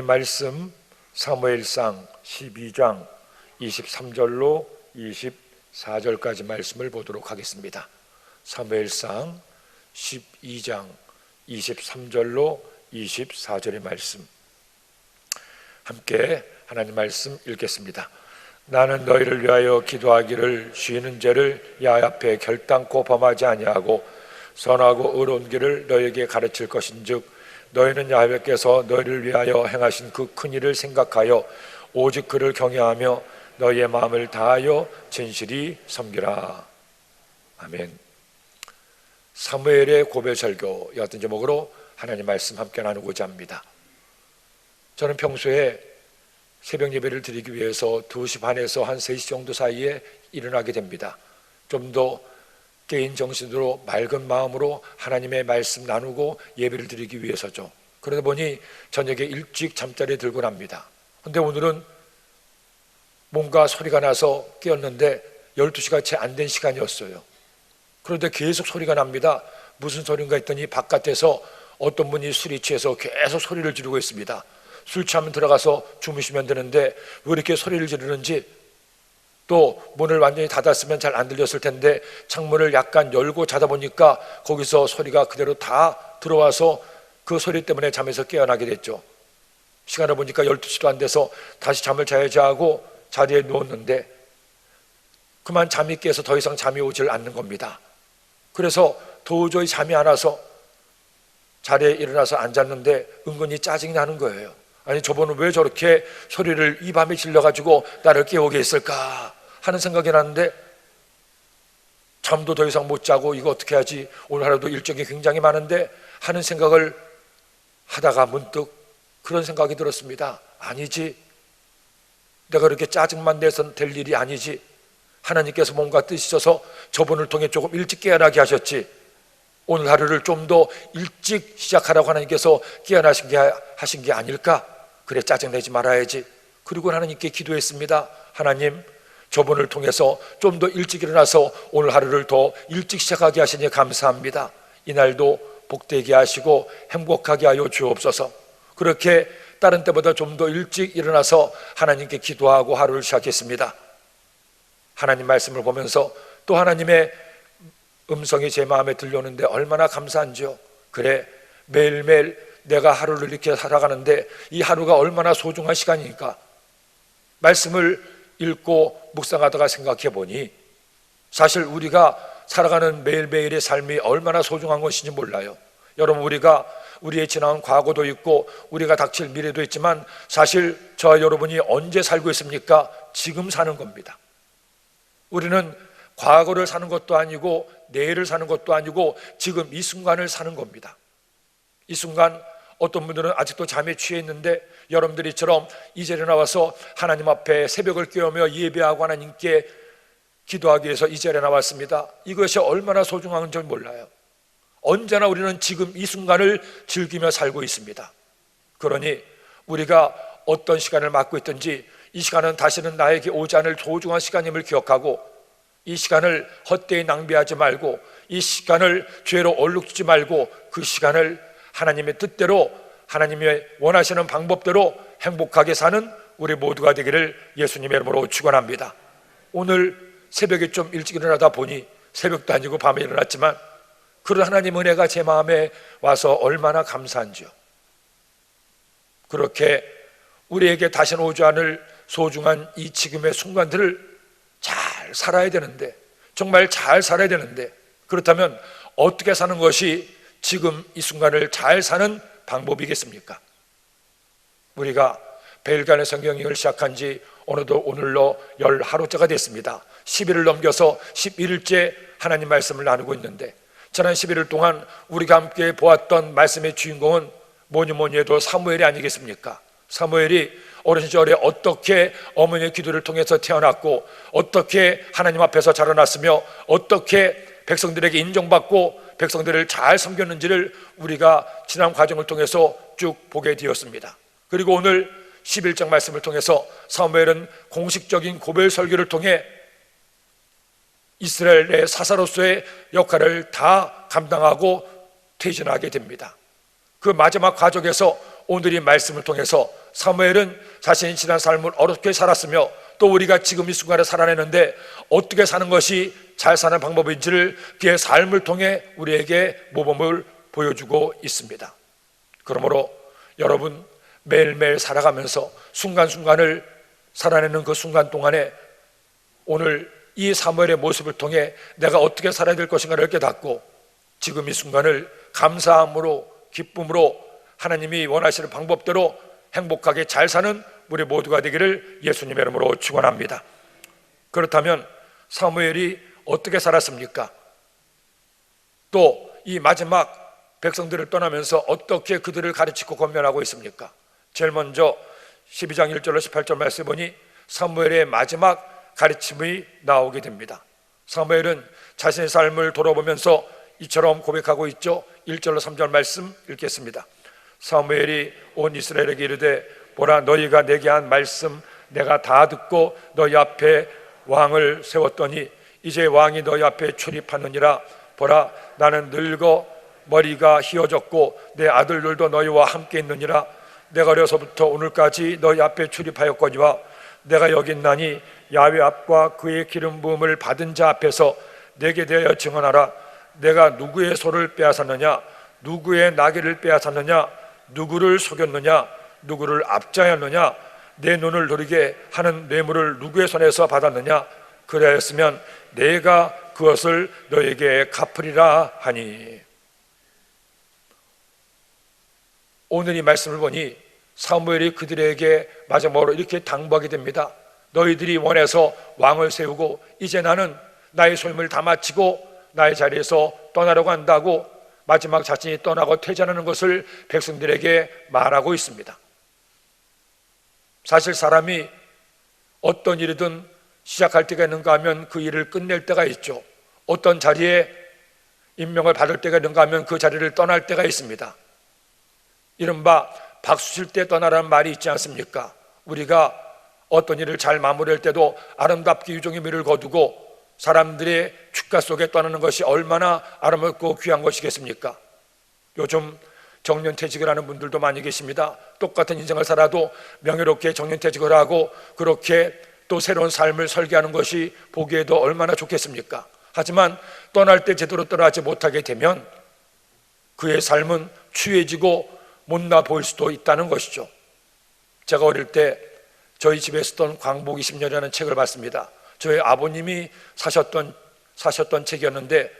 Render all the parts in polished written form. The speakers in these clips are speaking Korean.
하나님 말씀 사무엘상 12장 23절로 24절까지 말씀을 보도록 하겠습니다. 사무엘상 12장 23절로 24절의 말씀, 함께 하나님 말씀 읽겠습니다. 나는 너희를 위하여 기도하기를 쉬는 죄를 야훼 앞에 결단코 범하지 아니하고 선하고 의로운 길을 너희에게 가르칠 것인즉 너희는 야훼께서 너희를 위하여 행하신 그 큰 일을 생각하여 오직 그를 경외하며 너희의 마음을 다하여 진실이 섬기라. 아멘. 사무엘의 고별 설교, 여하튼 제목으로 하나님 말씀 함께 나누고자 합니다. 저는 평소에 새벽 예배를 드리기 위해서 2시 반에서 한 3시 정도 사이에 일어나게 됩니다. 좀 더 깨인 정신으로 맑은 마음으로 하나님의 말씀 나누고 예배를 드리기 위해서죠. 그러다 보니 저녁에 일찍 잠자리에 들곤 합니다. 그런데 오늘은 뭔가 소리가 나서 깨었는데 12시가 채 안 된 시간이었어요. 그런데 계속 소리가 납니다. 무슨 소리인가 했더니 바깥에서 어떤 분이 술이 취해서 계속 소리를 지르고 있습니다. 술 취하면 들어가서 주무시면 되는데 왜 이렇게 소리를 지르는지, 또 문을 완전히 닫았으면 잘 안 들렸을 텐데 창문을 약간 열고 자다 보니까 거기서 소리가 그대로 다 들어와서 그 소리 때문에 잠에서 깨어나게 됐죠. 시간을 보니까 12시도 안 돼서 다시 잠을 자야지 하고 자리에 누웠는데 그만 잠이 깨서 더 이상 잠이 오질 않는 겁니다. 그래서 도저히 잠이 안 와서 자리에 일어나서 앉았는데 은근히 짜증이 나는 거예요. 아니, 저분은 왜 저렇게 소리를 이 밤에 질러가지고 나를 깨우게 했을까 하는 생각이 나는데 잠도 더 이상 못 자고 이거 어떻게 하지, 오늘 하루도 일정이 굉장히 많은데 하는 생각을 하다가 문득 그런 생각이 들었습니다. 아니지, 내가 그렇게 짜증만 내선 될 일이 아니지. 하나님께서 뭔가 뜻이셔서 저분을 통해 조금 일찍 깨어나게 하셨지. 오늘 하루를 좀 더 일찍 시작하라고 하나님께서 깨어나신 게 하신 게 아닐까? 그래, 짜증내지 말아야지. 그리고 하나님께 기도했습니다. 하나님, 저분을 통해서 좀 더 일찍 일어나서 오늘 하루를 더 일찍 시작하게 하시니 감사합니다. 이날도 복되게 하시고 행복하게 하여 주옵소서. 그렇게 다른 때보다 좀 더 일찍 일어나서 하나님께 기도하고 하루를 시작했습니다. 하나님 말씀을 보면서 또 하나님의 음성이 제 마음에 들려오는데 얼마나 감사한지요. 그래, 매일매일 내가 하루를 이렇게 살아가는데 이 하루가 얼마나 소중한 시간이니까. 말씀을 읽고 묵상하다가 생각해 보니 사실 우리가 살아가는 매일매일의 삶이 얼마나 소중한 것인지 몰라요. 여러분, 우리가 우리의 지나간 과거도 있고 우리가 닥칠 미래도 있지만 사실 저와 여러분이 언제 살고 있습니까? 지금 사는 겁니다. 우리는 과거를 사는 것도 아니고 내일을 사는 것도 아니고 지금 이 순간을 사는 겁니다. 이 순간 어떤 분들은 아직도 잠에 취해 있는데 여러분들이처럼 이 자리에 나와서 하나님 앞에 새벽을 깨우며 예배하고 하나님께 기도하기 위해서 이 자리에 나왔습니다. 이것이 얼마나 소중한지 몰라요. 언제나 우리는 지금 이 순간을 즐기며 살고 있습니다. 그러니 우리가 어떤 시간을 맞고 있든지 이 시간은 다시는 나에게 오지 않을 소중한 시간임을 기억하고 이 시간을 헛되이 낭비하지 말고 이 시간을 죄로 얼룩지지 말고 그 시간을 하나님의 뜻대로 하나님의 원하시는 방법대로 행복하게 사는 우리 모두가 되기를 예수님의 이름으로 축원합니다. 오늘 새벽에 좀 일찍 일어나다 보니 새벽도 아니고 밤에 일어났지만 그런 하나님 은혜가 제 마음에 와서 얼마나 감사한지요. 그렇게 우리에게 다시는 오지 않을 소중한 이 지금의 순간들을 잘 살아야 되는데, 정말 잘 살아야 되는데, 그렇다면 어떻게 사는 것이 지금 이 순간을 잘 사는 방법이겠습니까? 우리가 베일간의 성경을 시작한 지 어느덧 오늘로 10하루째가 됐습니다. 10일을 넘겨서 11일째 하나님 말씀을 나누고 있는데 지난 11일 동안 우리가 함께 보았던 말씀의 주인공은 뭐니 해도 사무엘이 아니겠습니까? 사무엘이 어린 시절에 어떻게 어머니의 기도를 통해서 태어났고 어떻게 하나님 앞에서 자라났으며 어떻게 백성들에게 인정받고 백성들을 잘 섬겼는지를 우리가 지난 과정을 통해서 쭉 보게 되었습니다. 그리고 오늘 11장 말씀을 통해서 사무엘은 공식적인 고별 설교를 통해 이스라엘의 사사로서의 역할을 다 감당하고 퇴진하게 됩니다. 그 마지막 과정에서 오늘 이 말씀을 통해서 사무엘은 자신이 지난 삶을 어렵게 살았으며 또 우리가 지금 이 순간에 살아내는데 어떻게 사는 것이 잘 사는 방법인지를 그의 삶을 통해 우리에게 모범을 보여주고 있습니다. 그러므로 여러분 매일매일 살아가면서 순간순간을 살아내는 그 순간 동안에 오늘 이 사무엘의 모습을 통해 내가 어떻게 살아야 될 것인가를 깨닫고 지금 이 순간을 감사함으로 기쁨으로 하나님이 원하시는 방법대로 행복하게 잘 사는 우리 모두가 되기를 예수님의 이름으로 축원합니다. 그렇다면 사무엘이 어떻게 살았습니까? 또 이 마지막 백성들을 떠나면서 어떻게 그들을 가르치고 권면하고 있습니까? 제일 먼저 12장 1절로 18절 말씀 보니 사무엘의 마지막 가르침이 나오게 됩니다. 사무엘은 자신의 삶을 돌아보면서 이처럼 고백하고 있죠. 1절로 3절 말씀 읽겠습니다. 사무엘이 온 이스라엘에게 이르되 보라 너희가 내게 한 말씀 내가 다 듣고 너희 앞에 왕을 세웠더니 이제 왕이 너희 앞에 출입하느니라. 보라 나는 늙어 머리가 휘어졌고 내 아들들도 너희와 함께 있느니라. 내가 어려서부터 오늘까지 너희 앞에 출입하였거니와 내가 여기 있나니 야훼 앞과 그의 기름 부음을 받은 자 앞에서 내게 대하여 증언하라. 내가 누구의 소를 빼앗았느냐 누구의 나귀를 빼앗았느냐 누구를 속였느냐 누구를 압제하였느냐 내 눈을 노리게 하는 뇌물을 누구의 손에서 받았느냐 그래야했으면 내가 그것을 너에게 갚으리라 하니. 오늘 이 말씀을 보니 사무엘이 그들에게 마지막으로 이렇게 당부하게 됩니다. 너희들이 원해서 왕을 세우고 이제 나는 나의 소임을 다 마치고 나의 자리에서 떠나려고 한다고 마지막 자신이 떠나고 퇴장하는 것을 백성들에게 말하고 있습니다. 사실 사람이 어떤 일이든 시작할 때가 있는가 하면 그 일을 끝낼 때가 있죠. 어떤 자리에 임명을 받을 때가 있는가 하면 그 자리를 떠날 때가 있습니다. 이른바 박수 칠 때 떠나라는 말이 있지 않습니까? 우리가 어떤 일을 잘 마무리할 때도 아름답게 유종의 미를 거두고 사람들의 축가 속에 떠나는 것이 얼마나 아름답고 귀한 것이겠습니까? 요즘 정년퇴직을 하는 분들도 많이 계십니다. 똑같은 인생을 살아도 명예롭게 정년퇴직을 하고 그렇게 또 새로운 삶을 설계하는 것이 보기에도 얼마나 좋겠습니까? 하지만 떠날 때 제대로 떠나지 못하게 되면 그의 삶은 추해지고 못나 보일 수도 있다는 것이죠. 제가 어릴 때 저희 집에 쓰던 광복 20년이라는 책을 봤습니다. 저희 아버님이 사셨던 책이었는데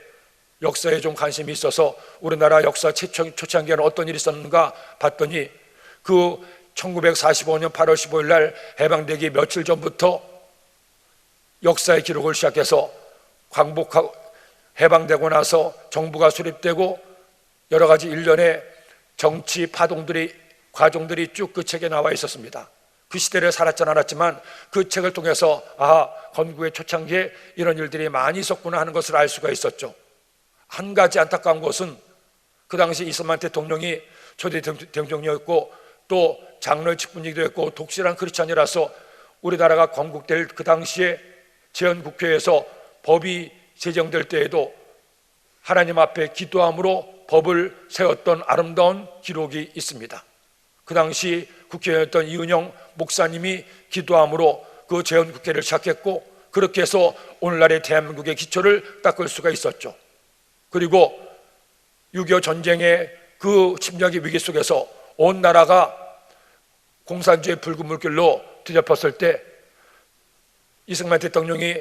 역사에 좀 관심이 있어서 우리나라 역사 초창기에는 어떤 일이 있었는가 봤더니 그 1945년 8월 15일 날 해방되기 며칠 전부터 역사의 기록을 시작해서 해방되고 나서 정부가 수립되고 여러 가지 일련의 정치 과정들이 쭉 그 책에 나와 있었습니다. 그 시대를 살았지 않았지만 그 책을 통해서 건국의 초창기에 이런 일들이 많이 있었구나 하는 것을 알 수가 있었죠. 한 가지 안타까운 것은 그 당시 이승만 대통령이 초대 대통령이었고 또 장로의 직분이기도 했고 독실한 크리스찬이라서 우리나라가 건국될 그 당시에 제헌국회에서 법이 제정될 때에도 하나님 앞에 기도함으로 법을 세웠던 아름다운 기록이 있습니다. 그 당시 국회의원이었던 이은영 목사님이 기도함으로 그 제헌국회를 시작했고 그렇게 해서 오늘날의 대한민국의 기초를 닦을 수가 있었죠. 그리고 6.25 전쟁의 그 침략의 위기 속에서 온 나라가 공산주의 붉은 물길로 뒤덮였을 때 이승만 대통령이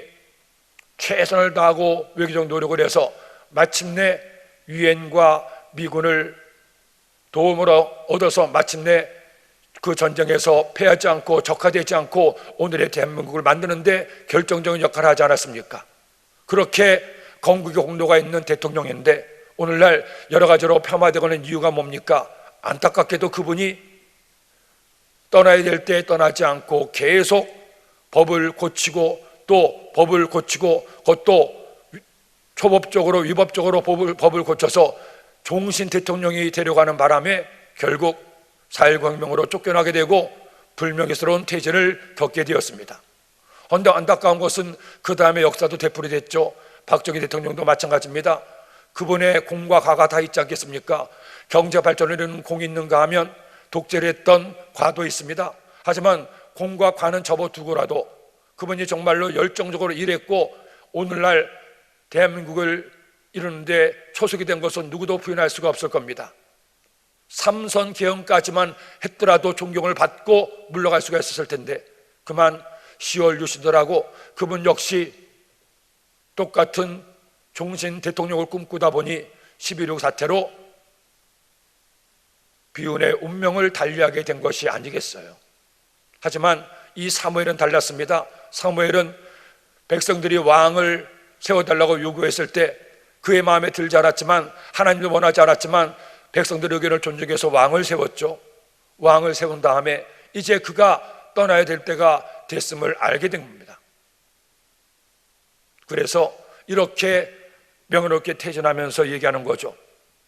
최선을 다하고 외교적 노력을 해서 마침내 유엔과 미군을 도움으로 얻어서 마침내 그 전쟁에서 패하지 않고 적화되지 않고 오늘의 대한민국을 만드는데 결정적인 역할을 하지 않았습니까? 그렇게 건국의 공로가 있는 대통령인데 오늘날 여러 가지로 폄하되고 있는 이유가 뭡니까? 안타깝게도 그분이 떠나야 될 때 떠나지 않고 계속 법을 고치고 또 법을 고치고 그것도 초법적으로 위법적으로 법을 고쳐서 종신 대통령이 되려가는 바람에 결국 4.19 혁명으로 쫓겨나게 되고 불명예스러운 퇴진을 겪게 되었습니다. 그런데 안타까운 것은 그 다음에 역사도 되풀이됐죠. 박정희 대통령도 마찬가지입니다. 그분의 공과 가가 다 있지 않겠습니까? 경제 발전을 이루는 공이 있는가 하면 독재를 했던 과도 있습니다. 하지만 공과 과는 접어두고라도 그분이 정말로 열정적으로 일했고 오늘날 대한민국을 이루는데 초석이 된 것은 누구도 부인할 수가 없을 겁니다. 삼선 개헌까지만 했더라도 존경을 받고 물러갈 수가 있었을 텐데 그만 10월 유시더라고 그분 역시 똑같은 종신 대통령을 꿈꾸다 보니 11.6 사태로 비운의 운명을 달리하게 된 것이 아니겠어요. 하지만 이 사무엘은 달랐습니다. 사무엘은 백성들이 왕을 세워달라고 요구했을 때 그의 마음에 들지 않았지만 하나님도 원하지 않았지만 백성들의 의견을 존중해서 왕을 세웠죠. 왕을 세운 다음에 이제 그가 떠나야 될 때가 됐음을 알게 된 겁니다. 그래서 이렇게 명예롭게 퇴진하면서 얘기하는 거죠.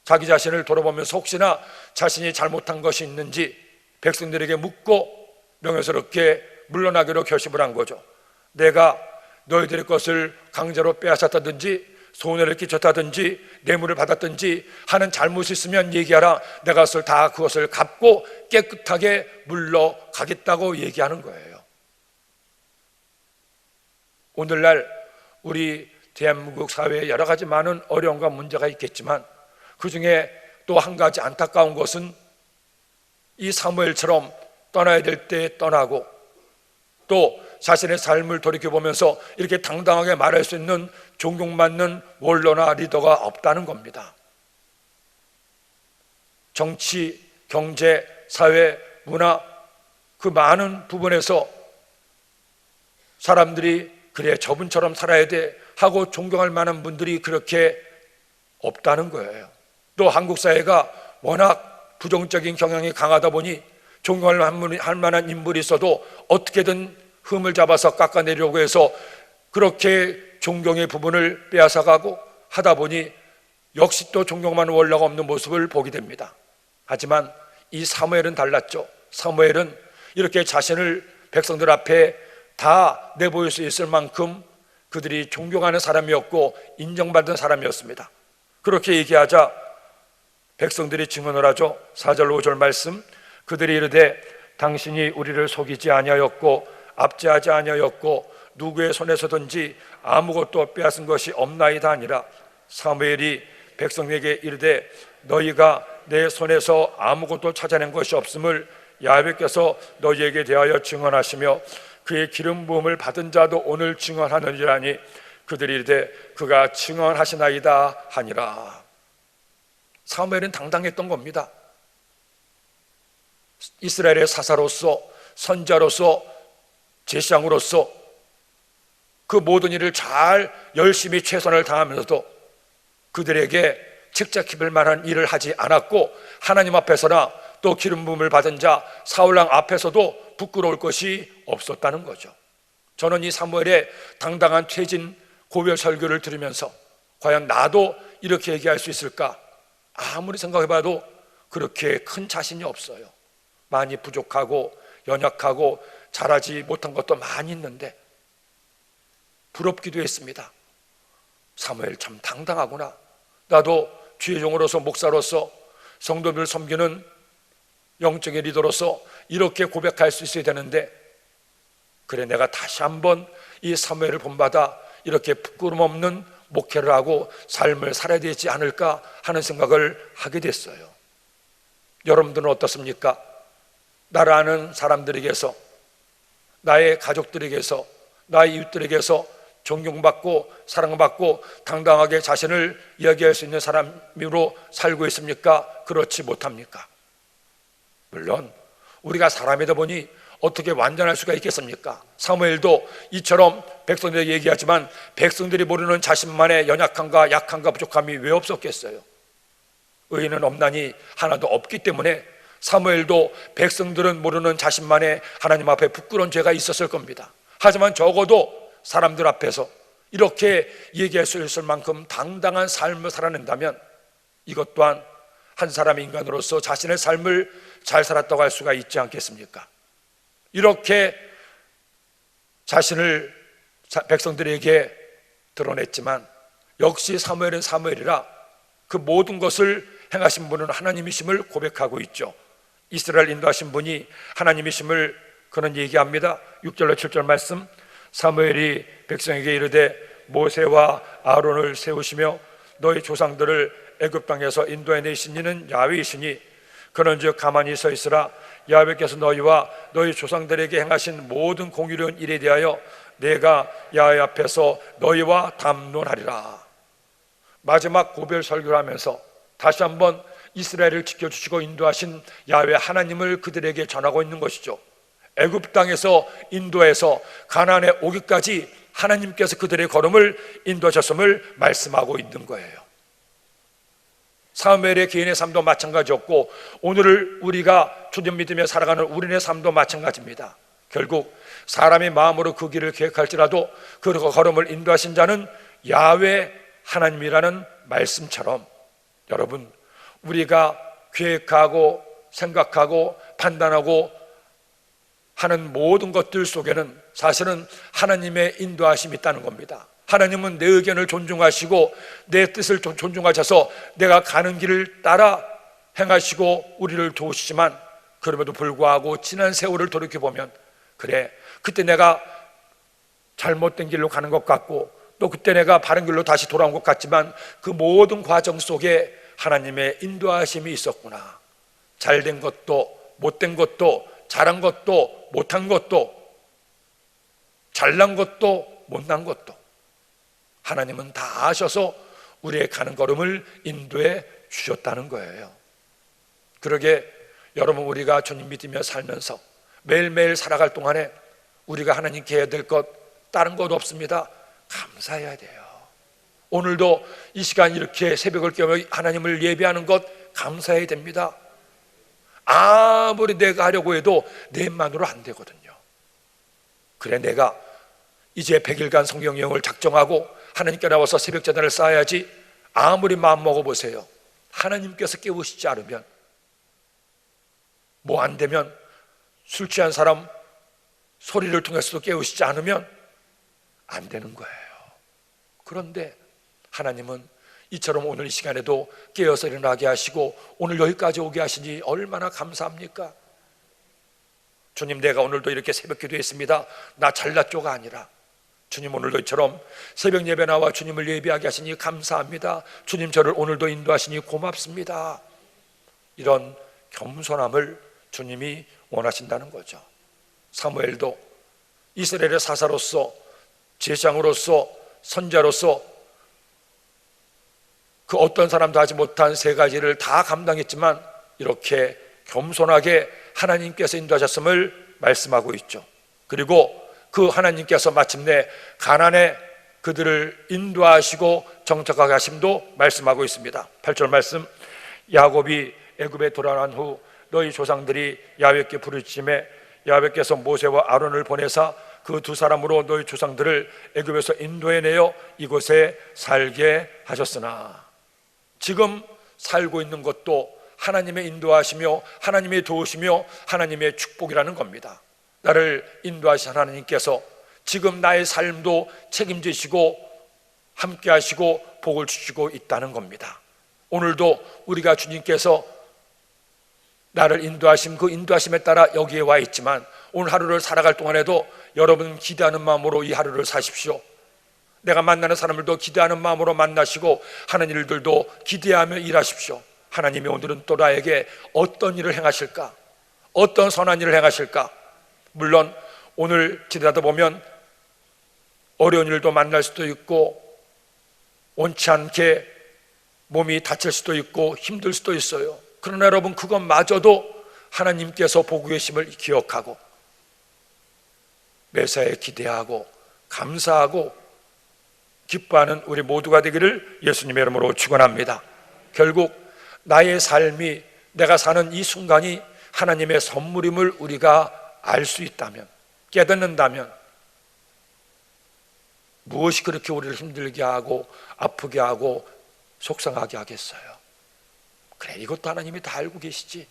자기 자신을 돌아보면서 혹시나 자신이 잘못한 것이 있는지 백성들에게 묻고 명예스럽게 물러나기로 결심을 한 거죠. 내가 너희들의 것을 강제로 빼앗았다든지 손해를 끼쳤다든지 뇌물을 받았든지 하는 잘못이 있으면 얘기하라. 내가 그것을 갚고 깨끗하게 물러가겠다고 얘기하는 거예요. 오늘날 우리 대한민국 사회에 여러 가지 많은 어려움과 문제가 있겠지만 그중에 또 한 가지 안타까운 것은 이 사무엘처럼 떠나야 될 때 떠나고 또 자신의 삶을 돌이켜보면서 이렇게 당당하게 말할 수 있는 존경받는 원로나 리더가 없다는 겁니다. 정치, 경제, 사회, 문화 그 많은 부분에서 사람들이 그래 저분처럼 살아야 돼 하고 존경할 만한 분들이 그렇게 없다는 거예요. 또 한국 사회가 워낙 부정적인 경향이 강하다 보니 존경할 만한 인물이 있어도 어떻게든 흠을 잡아서 깎아내려고 해서 그렇게 존경의 부분을 빼앗아가고 하다 보니 역시 또 존경받는 원로가 없는 모습을 보게 됩니다. 하지만 이 사무엘은 달랐죠. 사무엘은 이렇게 자신을 백성들 앞에 다 내보일 수 있을 만큼 그들이 존경하는 사람이었고 인정받은 사람이었습니다. 그렇게 얘기하자 백성들이 증언을 하죠. 4절 5절 말씀 그들이 이르되 당신이 우리를 속이지 아니하였고 압제하지 아니하였고 누구의 손에서든지 아무것도 빼앗은 것이 없나이다 아니라 사무엘이 백성에게 이르되 너희가 내 손에서 아무것도 찾아낸 것이 없음을 야훼께서 너희에게 대하여 증언하시며 그의 기름 부음을 받은 자도 오늘 증언하느니라니 그들이 이르되 그가 증언하시나이다 하니라. 사무엘은 당당했던 겁니다. 이스라엘의 사사로서 선자로서 제사장으로서 그 모든 일을 잘 열심히 최선을 다하면서도 그들에게 책잡힐 만한 일을 하지 않았고 하나님 앞에서나 또 기름 부음을 받은 자 사울왕 앞에서도 부끄러울 것이 없었다는 거죠. 저는 이 사무엘의 당당한 퇴진 고별 설교를 들으면서 과연 나도 이렇게 얘기할 수 있을까? 아무리 생각해봐도 그렇게 큰 자신이 없어요. 많이 부족하고 연약하고 잘하지 못한 것도 많이 있는데 부럽기도 했습니다. 사무엘 참 당당하구나. 나도 주의 종으로서 목사로서 성도들을 섬기는 영적인 리더로서 이렇게 고백할 수 있어야 되는데 그래 내가 다시 한번 이 사무엘을 본받아 이렇게 부끄럼 없는 목회를 하고 삶을 살아야 되지 않을까 하는 생각을 하게 됐어요. 여러분들은 어떻습니까? 나를 아는 사람들에게서 나의 가족들에게서 나의 이웃들에게서 존경받고 사랑받고 당당하게 자신을 이야기할 수 있는 사람으로 살고 있습니까? 그렇지 못합니까? 물론 우리가 사람이다 보니 어떻게 완전할 수가 있겠습니까? 사무엘도 이처럼 백성들에게 얘기하지만 백성들이 모르는 자신만의 연약함과 약함과 부족함이 왜 없었겠어요? 의인은 없나니 하나도 없기 때문에 사무엘도 백성들은 모르는 자신만의 하나님 앞에 부끄러운 죄가 있었을 겁니다. 하지만 적어도 사람들 앞에서 이렇게 얘기할 수 있을 만큼 당당한 삶을 살아낸다면 이것 또한 한 사람의 인간으로서 자신의 삶을 잘 살았다고 할 수가 있지 않겠습니까? 이렇게 자신을 백성들에게 드러냈지만 역시 사무엘은 사무엘이라 그 모든 것을 행하신 분은 하나님이심을 고백하고 있죠. 이스라엘 인도하신 분이 하나님이심을 그는 얘기합니다. 6절로 7절 말씀. 사무엘이 백성에게 이르되 모세와 아론을 세우시며 너희 조상들을 애굽 땅에서 인도해 내신 이는 야훼이시니 그런즉 가만히 서 있으라. 야훼께서 너희와 너희 조상들에게 행하신 모든 공의로운 일에 대하여 내가 야훼 앞에서 너희와 담론하리라. 마지막 고별 설교를 하면서 다시 한번 이스라엘을 지켜주시고 인도하신 야훼 하나님을 그들에게 전하고 있는 것이죠. 애굽 땅에서 인도해서 가나안에 오기까지 하나님께서 그들의 걸음을 인도하셨음을 말씀하고 있는 거예요. 사무엘의 개인의 삶도 마찬가지였고 오늘 우리가 주님 믿으며 살아가는 우리의 삶도 마찬가지입니다. 결국 사람의 마음으로 그 길을 계획할지라도 그 걸음을 인도하신 자는 야훼 하나님이라는 말씀처럼 여러분, 우리가 계획하고 생각하고 판단하고 하는 모든 것들 속에는 사실은 하나님의 인도하심이 있다는 겁니다. 하나님은 내 의견을 존중하시고 내 뜻을 존중하셔서 내가 가는 길을 따라 행하시고 우리를 도우시지만 그럼에도 불구하고 지난 세월을 돌이켜보면 그래, 그때 내가 잘못된 길로 가는 것 같고 또 그때 내가 바른 길로 다시 돌아온 것 같지만 그 모든 과정 속에 하나님의 인도하심이 있었구나. 잘된 것도 못된 것도 잘한 것도 못한 것도 잘난 것도 못난 것도 하나님은 다 아셔서 우리의 가는 걸음을 인도해 주셨다는 거예요. 그러게 여러분, 우리가 주님 믿으며 살면서 매일매일 살아갈 동안에 우리가 하나님께 해야 될 것 다른 것 없습니다. 감사해야 돼요. 오늘도 이 시간 이렇게 새벽을 깨며 하나님을 예배하는 것 감사해야 됩니다. 아무리 내가 하려고 해도 내 힘만으로 안 되거든요. 그래, 내가 이제 100일간 성경 여행을 작정하고 하나님께 나와서 새벽 제단을 쌓아야지. 아무리 마음 먹어보세요. 하나님께서 깨우시지 않으면, 뭐 안 되면, 술 취한 사람 소리를 통해서도 깨우시지 않으면 안 되는 거예요. 그런데 하나님은 이처럼 오늘 이 시간에도 깨어서 일어나게 하시고 오늘 여기까지 오게 하시니 얼마나 감사합니까? 주님, 내가 오늘도 이렇게 새벽 기도했습니다. 나 잘났죠가 아니라 주님, 오늘도 이처럼 새벽 예배 나와 주님을 예배하게 하시니 감사합니다. 주님, 저를 오늘도 인도하시니 고맙습니다. 이런 겸손함을 주님이 원하신다는 거죠. 사무엘도 이스라엘의 사사로서, 제사장으로서, 선자로서 그 어떤 사람도 하지 못한 세 가지를 다 감당했지만 이렇게 겸손하게 하나님께서 인도하셨음을 말씀하고 있죠. 그리고 그 하나님께서 마침내 가나안에 그들을 인도하시고 정착하게 하심도 말씀하고 있습니다. 8절 말씀. 야곱이 애굽에 돌아간 후 너희 조상들이 야훼께 부르짖음에 야훼께서 모세와 아론을 보내사 그 두 사람으로 너희 조상들을 애굽에서 인도해내어 이곳에 살게 하셨으나, 지금 살고 있는 것도 하나님의 인도하시며 하나님의 도우시며 하나님의 축복이라는 겁니다. 나를 인도하신 하나님께서 지금 나의 삶도 책임지시고 함께 하시고 복을 주시고 있다는 겁니다. 오늘도 우리가 주님께서 나를 인도하심, 그 인도하심에 따라 여기에 와 있지만 오늘 하루를 살아갈 동안에도 여러분 기대하는 마음으로 이 하루를 사십시오. 내가 만나는 사람들도 기대하는 마음으로 만나시고 하는 일들도 기대하며 일하십시오. 하나님이 오늘은 또 나에게 어떤 일을 행하실까? 어떤 선한 일을 행하실까? 물론 오늘 지나다 보면 어려운 일도 만날 수도 있고 원치 않게 몸이 다칠 수도 있고 힘들 수도 있어요. 그러나 여러분, 그것마저도 하나님께서 보고 계심을 기억하고 매사에 기대하고 감사하고 기뻐하는 우리 모두가 되기를 예수님의 이름으로 축원합니다. 결국 나의 삶이, 내가 사는 이 순간이 하나님의 선물임을 우리가 알 수 있다면, 깨닫는다면 무엇이 그렇게 우리를 힘들게 하고 아프게 하고 속상하게 하겠어요? 그래, 이것도 하나님이 다 알고 계시지.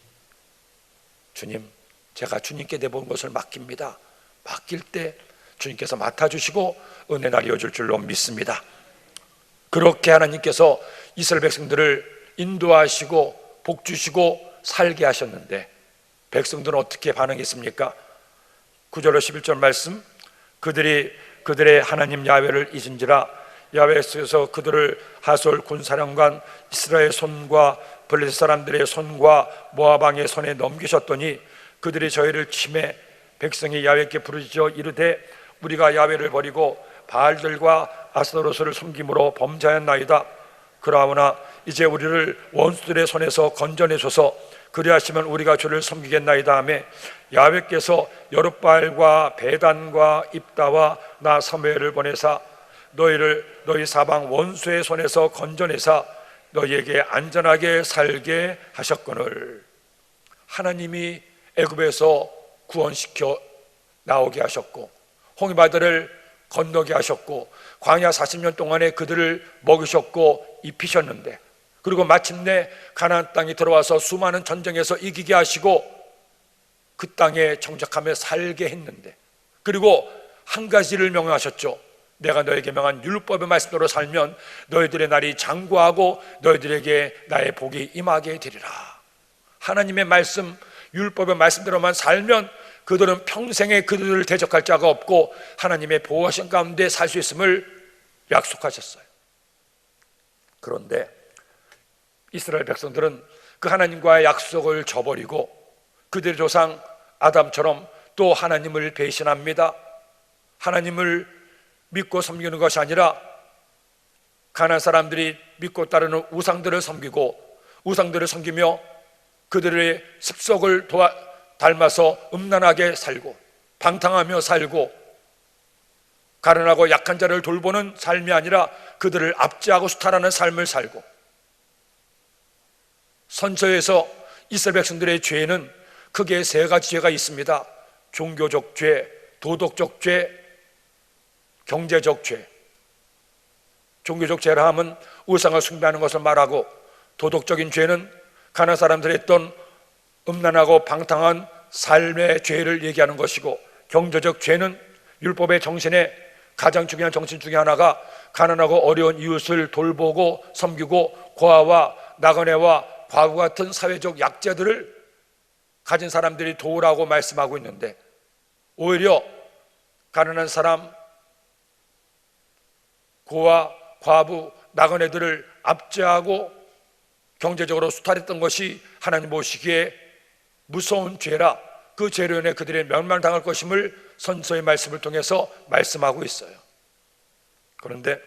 주님, 제가 주님께 내본 것을 맡깁니다. 맡길 때 주님께서 맡아주시고 은혜 날 이어줄 줄로 믿습니다. 그렇게 하나님께서 이스라엘 백성들을 인도하시고 복 주시고 살게 하셨는데 백성들은 어떻게 반응했습니까? 9절로 11절 말씀, 그들의 하나님 야훼를 잊은지라 야훼께서 그들을 하솔 군사령관 이스라엘 손과 블레셋 사람들의 손과 모압 왕의 손에 넘기셨더니 그들이 저희를 치매 백성이 야훼께 부르짖어 이르되 우리가 야훼를 버리고 바알들과 아스타로스를 섬김으로 범죄하였나이다. 그러하오나 이제 우리를 원수들의 손에서 건져내소서. 그리하시면 우리가 주를 섬기겠나이다 하매 야훼께서 여룻바알과 베단과 입다와 나 사무엘을 보내사 너희 사방 원수의 손에서 건져내사 너희에게 안전하게 살게 하셨거늘. 하나님이 애굽에서 구원시켜 나오게 하셨고 홍해바다를 건너게 하셨고 광야 40년 동안에 그들을 먹이셨고 입히셨는데, 그리고 마침내 가나안 땅에 들어와서 수많은 전쟁에서 이기게 하시고 그 땅에 정착하며 살게 했는데, 그리고 한 가지를 명령하셨죠. 내가 너에게 명한 율법의 말씀대로 살면 너희들의 날이 장구하고 너희들에게 나의 복이 임하게 되리라. 하나님의 말씀, 율법의 말씀대로만 살면 그들은 평생에 그들을 대적할 자가 없고 하나님의 보호하신 가운데 살 수 있음을 약속하셨어요. 그런데 이스라엘 백성들은 그 하나님과의 약속을 저버리고 그들의 조상 아담처럼 또 하나님을 배신합니다. 하나님을 믿고 섬기는 것이 아니라 가나안 사람들이 믿고 따르는 우상들을 섬기고 우상들을 섬기며 그들의 습속을 닮아서 음란하게 살고 방탕하며 살고 가난하고 약한 자를 돌보는 삶이 아니라 그들을 압제하고 수탈하는 삶을 살고, 선서에서 이스라엘 백성들의 죄는 크게 세 가지 죄가 있습니다. 종교적 죄, 도덕적 죄, 경제적 죄. 종교적 죄라 하면 우상을 숭배하는 것을 말하고, 도덕적인 죄는 가나안 사람들이 했던 음란하고 방탕한 삶의 죄를 얘기하는 것이고, 경제적 죄는 율법의 정신에 가장 중요한 정신 중에 하나가 가난하고 어려운 이웃을 돌보고 섬기고 고아와 나그네와 과부 같은 사회적 약자들을 가진 사람들이 도우라고 말씀하고 있는데, 오히려 가난한 사람, 고아, 과부, 나그네들을 압제하고 경제적으로 수탈했던 것이 하나님 보시기에 무서운 죄라 그 죄로 인해 그들의 멸망당할 것임을 선서의 말씀을 통해서 말씀하고 있어요. 그런데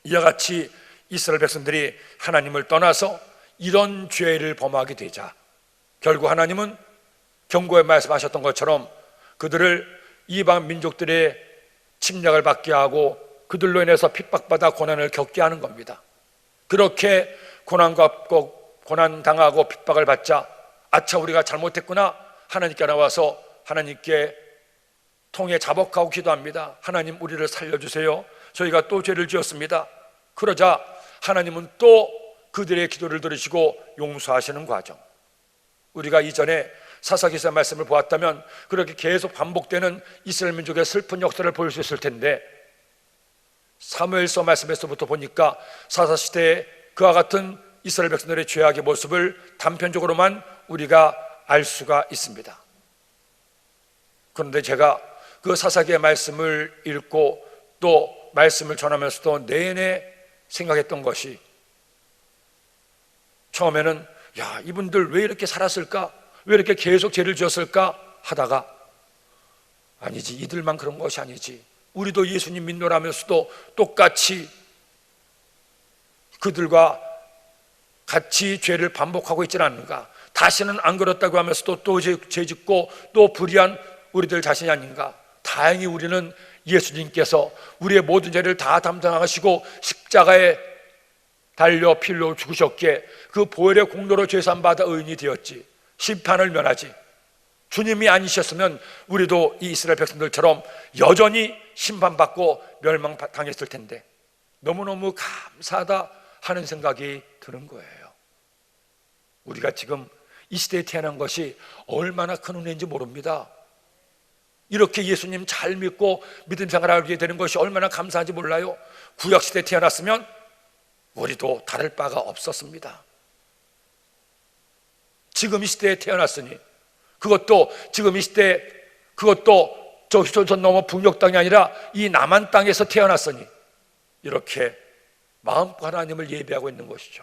이와 같이 이스라엘 백성들이 하나님을 떠나서 이런 죄를 범하게 되자 결국 하나님은 경고에 말씀하셨던 것처럼 그들을 이방 민족들의 침략을 받게 하고 그들로 인해서 핍박받아 고난을 겪게 하는 겁니다. 그렇게 고난당하고 핍박을 받자 아차 우리가 잘못했구나, 하나님께 나와서 하나님께 통해 자복하고 기도합니다. 하나님 우리를 살려주세요. 저희가 또 죄를 지었습니다. 그러자 하나님은 또 그들의 기도를 들으시고 용서하시는 과정. 우리가 이전에 사사기서 말씀을 보았다면 그렇게 계속 반복되는 이스라엘 민족의 슬픈 역사를 볼 수 있을 텐데, 사무엘서 말씀에서부터 보니까 사사시대에 그와 같은 이스라엘 백성들의 죄악의 모습을 단편적으로만 우리가 알 수가 있습니다. 그런데 제가 그 사사기의 말씀을 읽고 또 말씀을 전하면서도 내내 생각했던 것이, 처음에는 이분들 왜 이렇게 살았을까? 왜 이렇게 계속 죄를 지었을까? 하다가 아니지, 이들만 그런 것이 아니지. 우리도 예수님 믿노라면서도 똑같이 그들과 같이 죄를 반복하고 있지는 않는가? 다시는 안 그렇다고 하면서도 또 죄 짓고 또 불의한 우리들 자신이 아닌가? 다행히 우리는 예수님께서 우리의 모든 죄를 다 담당하시고 십자가에 달려 피로 죽으셨기에 그 보혈의 공로로 죄산받아 의인이 되었지, 심판을 면하지. 주님이 아니셨으면 우리도 이 이스라엘 백성들처럼 여전히 심판받고 멸망당했을 텐데 너무너무 감사하다 하는 생각이 드는 거예요. 우리가 지금 이 시대에 태어난 것이 얼마나 큰 은혜인지 모릅니다. 이렇게 예수님 잘 믿고 믿음 생활하게 되는 것이 얼마나 감사한지 몰라요. 구약시대에 태어났으면 우리도 다를 바가 없었습니다. 지금 이 시대에 태어났으니 그것도 지금 이 시대, 그것도 저 휴전선 넘어 북녘 땅이 아니라 이 남한 땅에서 태어났으니 이렇게 마음껏 하나님을 예배하고 있는 것이죠.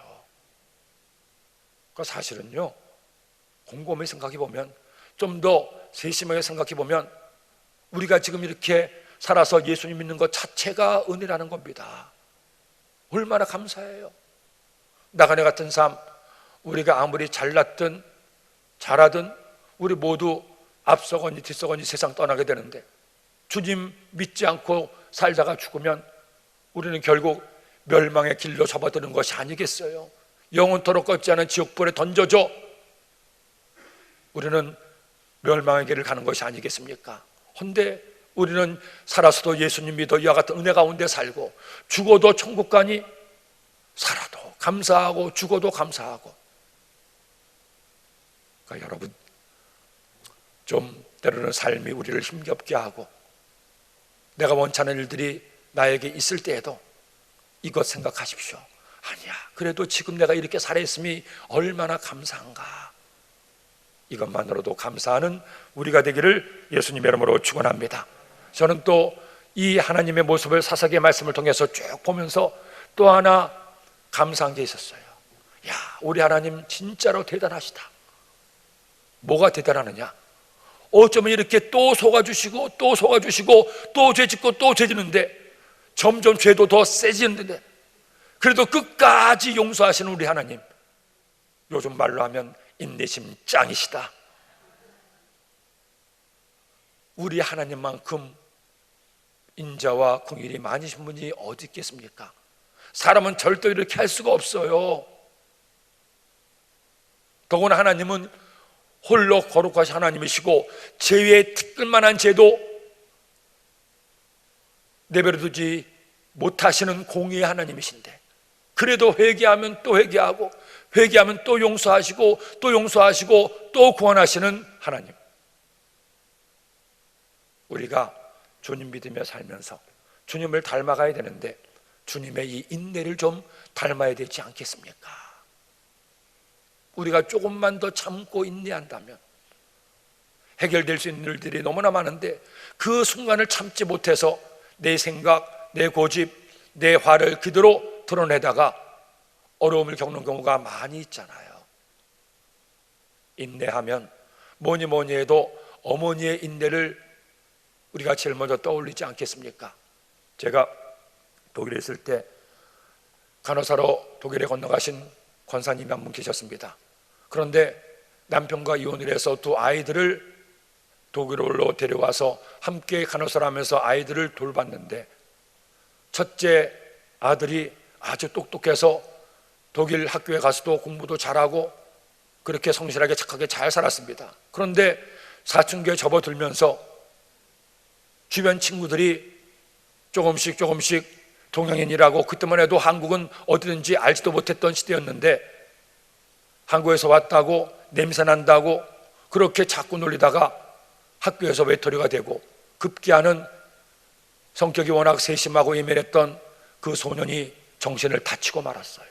그러니까 사실은요, 곰곰이 생각해 보면, 좀 더 세심하게 생각해 보면 우리가 지금 이렇게 살아서 예수님 믿는 것 자체가 은혜라는 겁니다. 얼마나 감사해요. 나그네 같은 삶, 우리가 아무리 잘났든 잘하든 우리 모두 앞서거니 뒤서거니 세상 떠나게 되는데, 주님 믿지 않고 살다가 죽으면 우리는 결국 멸망의 길로 접어드는 것이 아니겠어요? 영원토록 꺾지 않은 지옥불에 던져져 우리는 멸망의 길을 가는 것이 아니겠습니까? 헌데 우리는 살아서도 예수님 믿어 이와 같은 은혜 가운데 살고, 죽어도 천국 가니 살아도 감사하고 죽어도 감사하고. 그러니까 여러분, 좀 때로는 삶이 우리를 힘겹게 하고 내가 원치 않은 일들이 나에게 있을 때에도 이것 생각하십시오. 아니야, 그래도 지금 내가 이렇게 살아있음이 얼마나 감사한가. 이것만으로도 감사하는 우리가 되기를 예수님의 이름으로 축원합니다. 저는 또 이 하나님의 모습을 사사기의 말씀을 통해서 쭉 보면서 또 하나 감사한 게 있었어요. 야, 우리 하나님 진짜로 대단하시다. 뭐가 대단하느냐? 어쩌면 이렇게 또 속아주시고 또 속아주시고 또 죄짓고 또 죄짓는데 점점 죄도 더 세지는데 그래도 끝까지 용서하시는 우리 하나님, 요즘 말로 하면 인내심 짱이시다. 우리 하나님만큼 인자와 긍휼이 많으신 분이 어디 있겠습니까? 사람은 절대 이렇게 할 수가 없어요. 더구나 하나님은 홀로 거룩하신 하나님이시고 죄의 티끌만한 죄도 내버려두지 못하시는 공의의 하나님이신데, 그래도 회개하면 또 회개하고 회개하면 또 용서하시고 또 용서하시고 또 구원하시는 하나님. 우리가 주님 믿으며 살면서 주님을 닮아가야 되는데 주님의 이 인내를 좀 닮아야 되지 않겠습니까? 우리가 조금만 더 참고 인내한다면 해결될 수 있는 일들이 너무나 많은데 그 순간을 참지 못해서 내 생각, 내 고집, 내 화를 그대로 드러내다가 어려움을 겪는 경우가 많이 있잖아요. 인내하면 뭐니 뭐니 해도 어머니의 인내를 우리가 제일 먼저 떠올리지 않겠습니까? 제가 독일에 있을 때 간호사로 독일에 건너가신 권사님이 한 분 계셨습니다. 그런데 남편과 이혼을 해서 두 아이들을 독일로 데려와서 함께 간호사를 하면서 아이들을 돌봤는데, 첫째 아들이 아주 똑똑해서 독일 학교에 가서도 공부도 잘하고 그렇게 성실하게 착하게 잘 살았습니다. 그런데 사춘기에 접어들면서 주변 친구들이 조금씩 동양인이라고, 그때만 해도 한국은 어디든지 알지도 못했던 시대였는데 한국에서 왔다고 냄새 난다고 그렇게 자꾸 놀리다가 학교에서 외톨이가 되고, 급기야는 성격이 워낙 세심하고 예민했던 그 소년이 정신을 다치고 말았어요.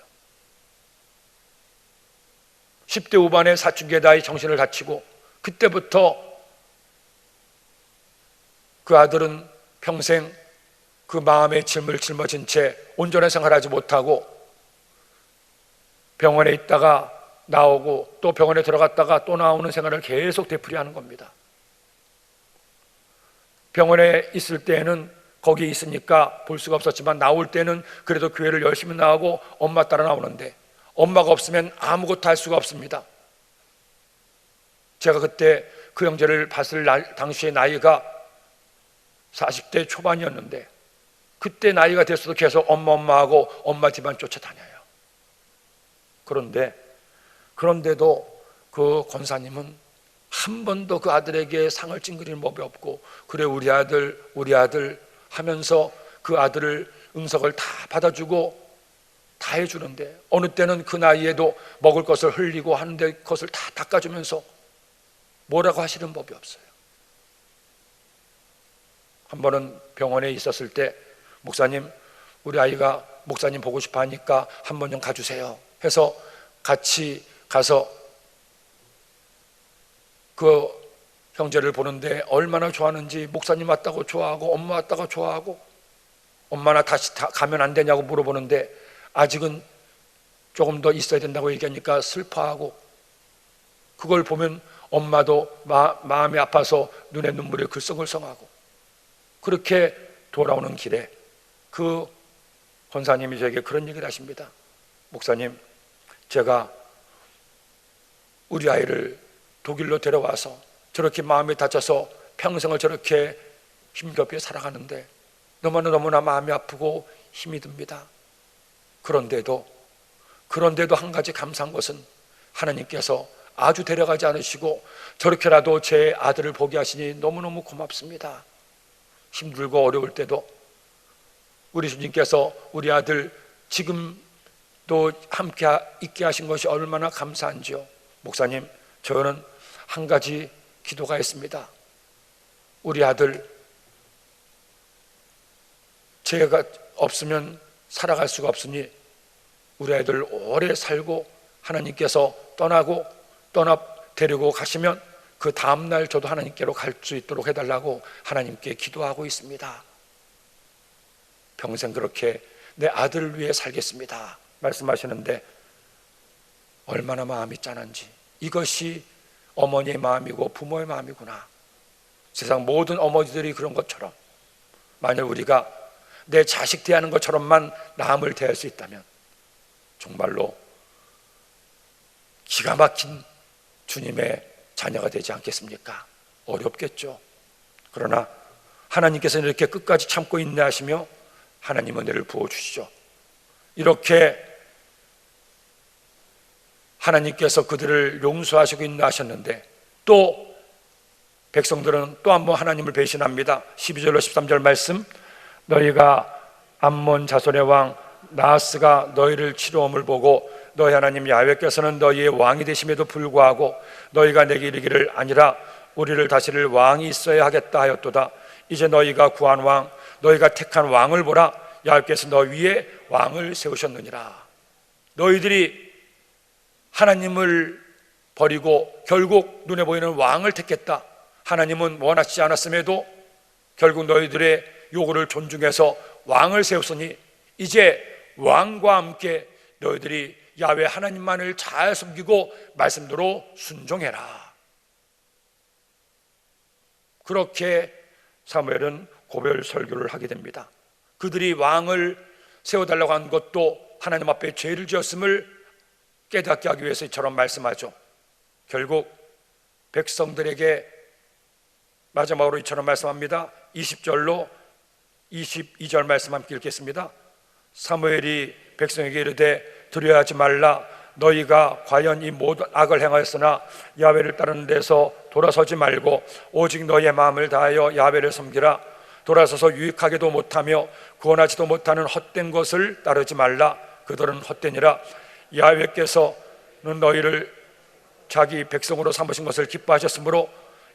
10대 후반에 사춘기에 나이 정신을 다치고, 그때부터 그 아들은 평생 그 마음의 짐을 짊어진 채 온전한 생활하지 못하고 병원에 있다가 나오고 또 병원에 들어갔다가 또 나오는 생활을 계속 되풀이하는 겁니다. 병원에 있을 때는 거기 있으니까 볼 수가 없었지만 나올 때는 그래도 교회를 열심히 나가고 엄마 따라 나오는데 엄마가 없으면 아무것도 할 수가 없습니다. 제가 그때 그 형제를 봤을 당시의 나이가 40대 초반이었는데 그때 나이가 됐어도 계속 엄마하고 엄마 집안 쫓아다녀요. 그런데도 그 권사님은 한 번도 그 아들에게 상을 찡그리는 법이 없고, 그래 우리 아들 하면서 그 아들을 응석을 다 받아주고 다 해주는데, 어느 때는 그 나이에도 먹을 것을 흘리고 하는데 그것을 다 닦아주면서 뭐라고 하시는 법이 없어요. 한 번은 병원에 있었을 때 목사님, 우리 아이가 목사님 보고 싶어 하니까 한 번 좀 가주세요 해서 같이 가서 그 형제를 보는데 얼마나 좋아하는지, 목사님 왔다고 좋아하고 엄마 왔다고 좋아하고, 엄마나 다시 가면 안 되냐고 물어보는데 아직은 조금 더 있어야 된다고 얘기하니까 슬퍼하고, 그걸 보면 엄마도 마음이 아파서 눈에 눈물이 글썽글썽하고, 그렇게 돌아오는 길에 그 권사님이 저에게 그런 얘기를 하십니다. 목사님, 제가 우리 아이를 독일로 데려와서 저렇게 마음이 다쳐서 평생을 저렇게 힘겹게 살아가는데 너무나 마음이 아프고 힘이 듭니다. 그런데도 한 가지 감사한 것은 하나님께서 아주 데려가지 않으시고 저렇게라도 제 아들을 보게 하시니 너무너무 고맙습니다. 힘들고 어려울 때도 우리 주님께서 우리 아들 지금도 함께 있게 하신 것이 얼마나 감사한지요. 목사님, 저는 한 가지 기도가 있습니다. 우리 아들, 제가 없으면 살아갈 수가 없으니 우리 아이들 오래 살고 하나님께서 데리고 가시면 그 다음날 저도 하나님께로 갈 수 있도록 해달라고 하나님께 기도하고 있습니다. 평생 그렇게 내 아들을 위해 살겠습니다 말씀하시는데 얼마나 마음이 짠한지. 이것이 어머니의 마음이고 부모의 마음이구나. 세상 모든 어머니들이 그런 것처럼 만약 우리가 내 자식 대하는 것처럼만 남을 대할 수 있다면 정말로 기가 막힌 주님의 자녀가 되지 않겠습니까? 어렵겠죠. 그러나 하나님께서는 이렇게 끝까지 참고 인내하시며 하나님 은혜를 부어주시죠. 이렇게 하나님께서 그들을 용서하시고 인내하셨는데 또 백성들은 또 한 번 하나님을 배신합니다. 12절로 13절 말씀, 너희가 암몬 자손의 왕 나하스가 너희를 치루음을 보고 너희 하나님 야훼께서는 너희의 왕이 되심에도 불구하고 너희가 내게 이르기를 아니라 우리를 다스릴 왕이 있어야 하겠다 하였도다. 이제 너희가 구한 왕, 너희가 택한 왕을 보라. 야훼께서 너 위에 왕을 세우셨느니라. 너희들이 하나님을 버리고 결국 눈에 보이는 왕을 택했다. 하나님은 원하지 않았음에도 결국 너희들의 요구를 존중해서 왕을 세웠으니 이제 왕과 함께 너희들이 야훼 하나님만을 잘 섬기고 말씀대로 순종해라. 그렇게 사무엘은 고별 설교를 하게 됩니다. 그들이 왕을 세워달라고 한 것도 하나님 앞에 죄를 지었음을 깨닫게 하기 위해서 이처럼 말씀하죠. 결국 백성들에게 마지막으로 이처럼 말씀합니다. 20절로 22절 말씀 함께 읽겠습니다. 사무엘이 백성에게 이르되 두려워하지 말라. 너희가 과연 이 모든 악을 행하였으나 야훼를 따르는 데서 돌아서지 말고 오직 너희의 마음을 다하여 야훼를 섬기라. 돌아서서 유익하게도 못하며 구원하지도 못하는 헛된 것을 따르지 말라. 그들은 헛되니라. 야훼께서는 너희를 자기 백성으로 삼으신 것을 기뻐하셨으므로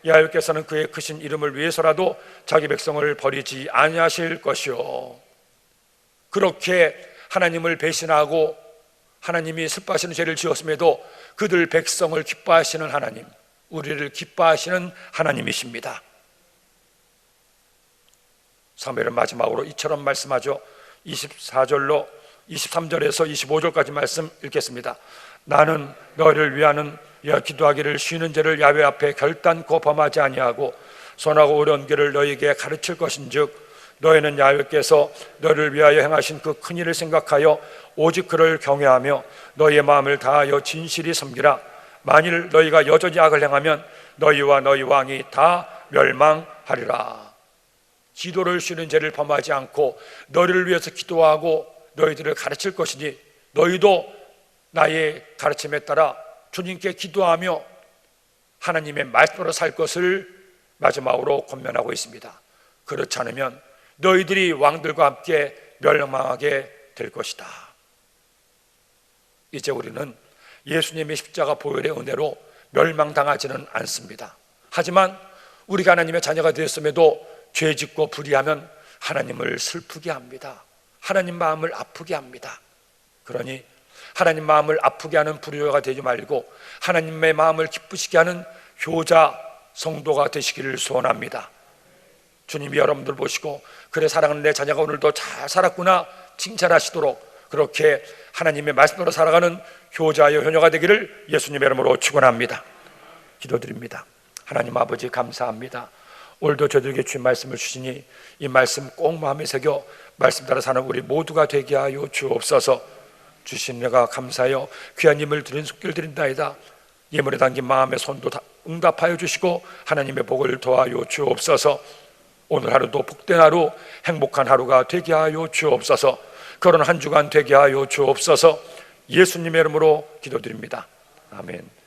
야훼께서는 그의 크신 이름을 위해서라도 자기 백성을 버리지 아니하실 것이요. 그렇게 하나님을 배신하고 하나님이 슬퍼하시는 죄를 지었음에도 그들 백성을 기뻐하시는 하나님, 우리를 기뻐하시는 하나님이십니다. 사무엘은 마지막으로 이처럼 말씀하죠. 24절로 23절에서 25절까지 말씀 읽겠습니다. 나는 너희를 위하는 기도하기를 쉬는 죄를 야훼 앞에 결단코 범하지 아니하고 선하고 어려운 길을 너희에게 가르칠 것인즉 너희는 야훼께서 너희를 위하여 행하신 그 큰 일을 생각하여 오직 그를 경외하며 너희의 마음을 다하여 진실히 섬기라. 만일 너희가 여전히 악을 행하면 너희와 너희 왕이 다 멸망하리라. 기도를 쉬는 죄를 범하지 않고 너희를 위해서 기도하고 너희들을 가르칠 것이니 너희도 나의 가르침에 따라 주님께 기도하며 하나님의 말씀으로 살 것을 마지막으로 권면하고 있습니다. 그렇지 않으면 너희들이 왕들과 함께 멸망하게 될 것이다. 이제 우리는 예수님의 십자가 보혈의 은혜로 멸망당하지는 않습니다. 하지만 우리가 하나님의 자녀가 되었음에도 죄짓고 불의하면 하나님을 슬프게 합니다. 하나님 마음을 아프게 합니다. 그러니 하나님 마음을 아프게 하는 불효자가 되지 말고 하나님의 마음을 기쁘시게 하는 효자 성도가 되시기를 소원합니다. 주님이 여러분들 보시고 그래 사랑하는 내 자녀가 오늘도 잘 살았구나 칭찬하시도록 그렇게 하나님의 말씀으로 살아가는 효자여 효녀가 되기를 예수님의 이름으로 축원합니다. 기도드립니다. 하나님 아버지 감사합니다. 오늘도 저들에게 주신 말씀을 주시니 이 말씀 꼭 마음에 새겨 말씀 따라 사는 우리 모두가 되게 하여 주옵소서. 주신 내가 감사하여 귀한 힘을 드린 속기를 드린다이다. 예물에 담긴 마음의 손도 응답하여 주시고 하나님의 복을 더하여 주옵소서. 오늘 하루도 복된 하루 행복한 하루가 되게 하여 주옵소서. 그런 한 주간 되게 하여 주옵소서. 예수님의 이름으로 기도드립니다. 아멘.